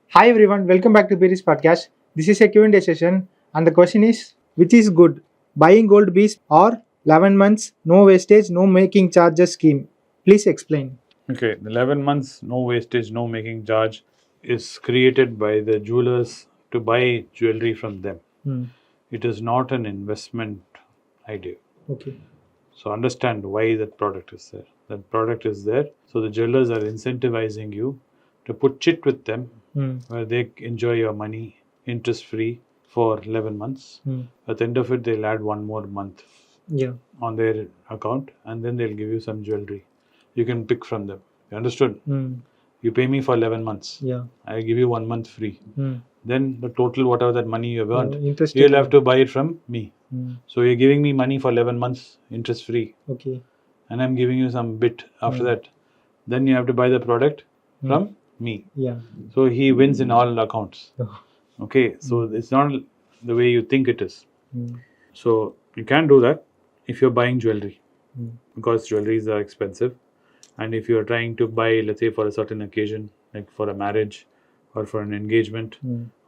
Hi everyone, welcome back to Beeri's podcast. This is a Q&A session and the question is, which is good, buying gold bees or 11 months, no wastage, no making charges scheme? Please explain. Okay, the 11 months, no wastage, no making charge is created by the jewelers to buy jewelry from them. It is not an investment idea. Okay. So understand why that product is there. That product is there. So the jewelers are incentivizing you to put chit with them where they enjoy your money interest free for 11 months. At the end of it, they'll add one more month Yeah. on their account and then they'll give you some jewelry. You can pick from them. You understood? You pay me for 11 months. Yeah. I give you 1 month free. Then the total, whatever that money you have earned, Interesting. you'll have to buy it from me. So you're giving me money for 11 months interest free. Okay. And I'm giving you some bit after that. Then you have to buy the product from me. Yeah. So he wins in all accounts. Okay. So it's not the way you think it is. So you can do that if you're buying jewelry because jewelries are expensive. And if you're trying to buy, let's say, for a certain occasion, like for a marriage or for an engagement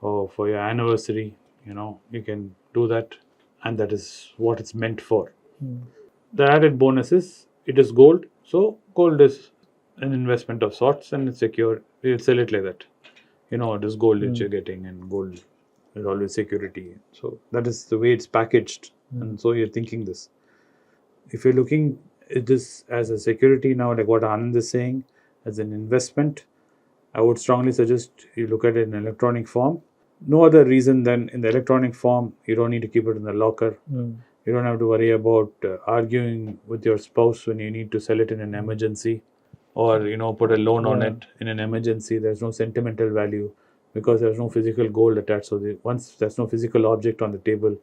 or for your anniversary, you can do that. And that is what it's meant for. The added bonus is it is gold. So gold is an investment of sorts and it's secure. We'll sell it like that. It is gold that you're getting and gold is always security. So that is the way it's packaged. And so you're thinking this. If you're looking at this as a security now, like what Anand is saying, as an investment, I would strongly suggest you look at it in electronic form. No other reason than in the electronic form, you don't need to keep it in the locker. You don't have to worry about arguing with your spouse when you need to sell it in an emergency or, put a loan on it in an emergency. There's no sentimental value because there's no physical gold attached. So once there's no physical object on the table,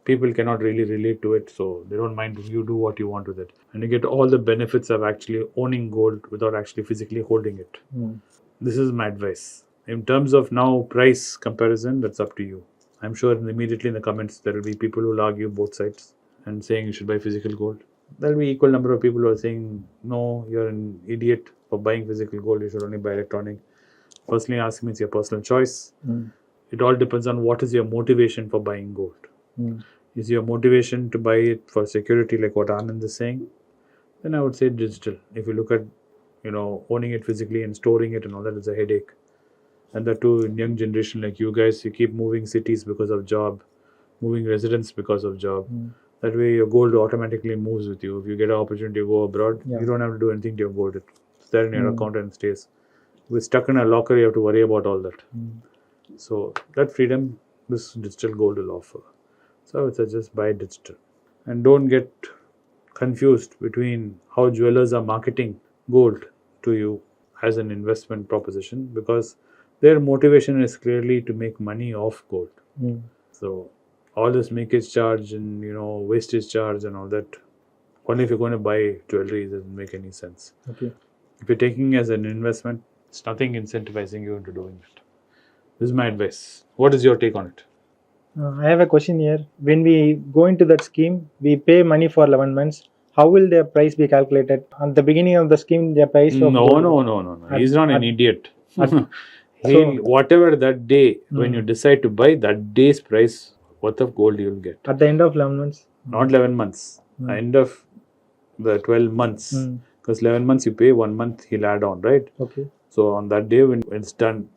people cannot really relate to it. So they don't mind if you do what you want with it. And you get all the benefits of actually owning gold without actually physically holding it. This is my advice. In terms of now price comparison, that's up to you. I'm sure immediately in the comments there will be people who will argue both sides and saying you should buy physical gold. There will be equal number of people who are saying, no, you're an idiot for buying physical gold, you should only buy electronic. Personally, ask me, it's your personal choice. It all depends on what is your motivation for buying gold. Is your motivation to buy it for security like what Anand is saying? Then I would say digital. If you look at, owning it physically and storing it and all that is a headache. And that too in young generation like you guys, you keep moving cities because of job, moving residence because of job. That way your gold automatically moves with you. If you get an opportunity to go abroad, you don't have to do anything to your gold. It's there in your account and it stays. If it's stuck in a locker, you have to worry about all that. So that freedom, this digital gold will offer. So I would suggest buy digital. And don't get confused between how jewelers are marketing gold to you as an investment proposition because their motivation is clearly to make money off gold. So all this makage charge and wastage charge and all that, only if you're going to buy jewelry, it doesn't make any sense. Okay. If you're taking as an investment, it's nothing incentivizing you into doing it. This is my advice. What is your take on it? I have a question here. When we go into that scheme, we pay money for 11 months. How will their price be calculated? At the beginning of the scheme, their price of gold- No. He's not an idiot. Whatever that day, when you decide to buy, that day's price worth of gold you'll get. At the end of 11 months? Not 11 months. End of the 12 months. Because 11 months you pay, 1 month he'll add on, right? Okay. So on that day when it's done,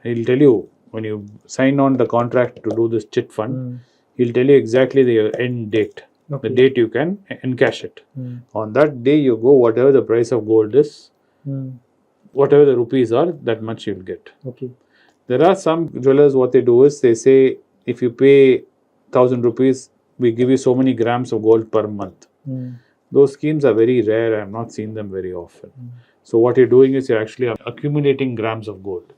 he'll tell you, when you sign on the contract to do this chit fund, he'll tell you exactly the end date. Okay. The date you can encash it. On that day you go, whatever the price of gold is, whatever the rupees are, that much you'll get. Okay. There are some jewelers, what they do is they say, if you pay 1,000 rupees, we give you so many grams of gold per month. Those schemes are very rare. I have not seen them very often. So what you're doing is you're actually accumulating grams of gold.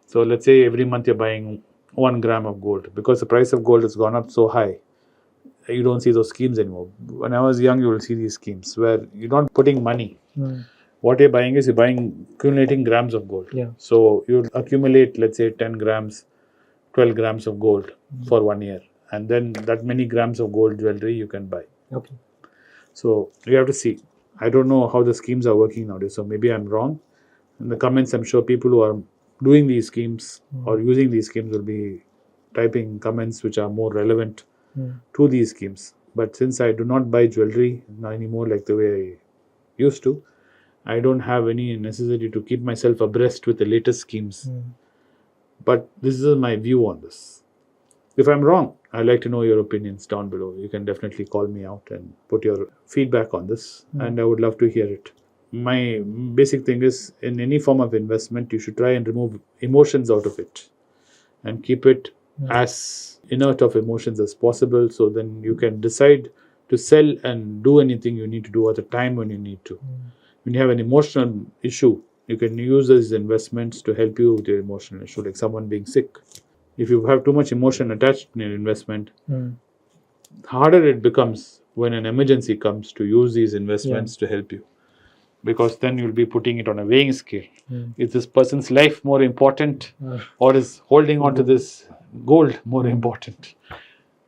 So let's say every month you're buying 1 gram of gold. Because the price of gold has gone up so high, you don't see those schemes anymore. When I was young, you will see these schemes where you're not putting money. What you're buying is you're accumulating grams of gold. Yeah. So you accumulate, let's say 10 grams, 12 grams of gold for 1 year. And then that many grams of gold jewelry you can buy. Okay. So you have to see. I don't know how the schemes are working nowadays. So maybe I'm wrong. In the comments, I'm sure people who are doing these schemes or using these schemes will be typing comments which are more relevant to these schemes. But since I do not buy jewelry anymore like the way I used to, I don't have any necessity to keep myself abreast with the latest schemes. But this is my view on this. If I'm wrong, I'd like to know your opinions down below. You can definitely call me out and put your feedback on this, and I would love to hear it. My basic thing is, in any form of investment, you should try and remove emotions out of it and keep it as inert of emotions as possible, so then you can decide to sell and do anything you need to do at the time when you need to. When you have an emotional issue, you can use these investments to help you with your emotional issue, like someone being sick. If you have too much emotion attached in your investment, harder it becomes when an emergency comes to use these investments to help you. Because then you'll be putting it on a weighing scale. Is this person's life more important, or is holding on to this gold more important?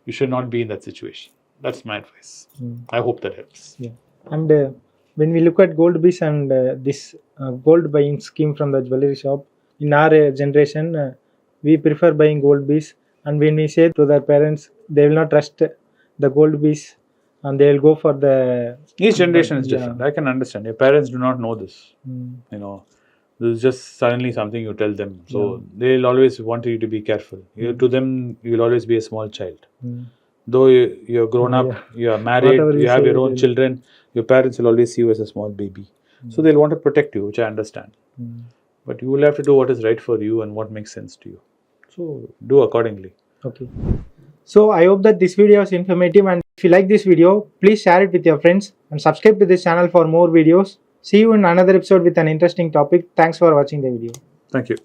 You should not be in that situation. That's my advice. I hope that helps. Yeah. And when we look at gold bees and this gold buying scheme from the jewelry shop, in our generation, we prefer buying gold bees. And when we say to their parents, they will not trust the gold bees and they will go for the... Each generation is different. I can understand. Your parents do not know this. This is just suddenly something you tell them. So they'll always want you to be careful. To them, you'll always be a small child. Though you're grown up, you're married, you have your own children, your parents will always see you as a small baby. So they'll want to protect you, which I understand. But you will have to do what is right for you and what makes sense to you. So do accordingly. Okay. So I hope that this video was informative, and if you like this video, please share it with your friends and subscribe to this channel for more videos. See you in another episode with an interesting topic. Thanks for watching the video. Thank you.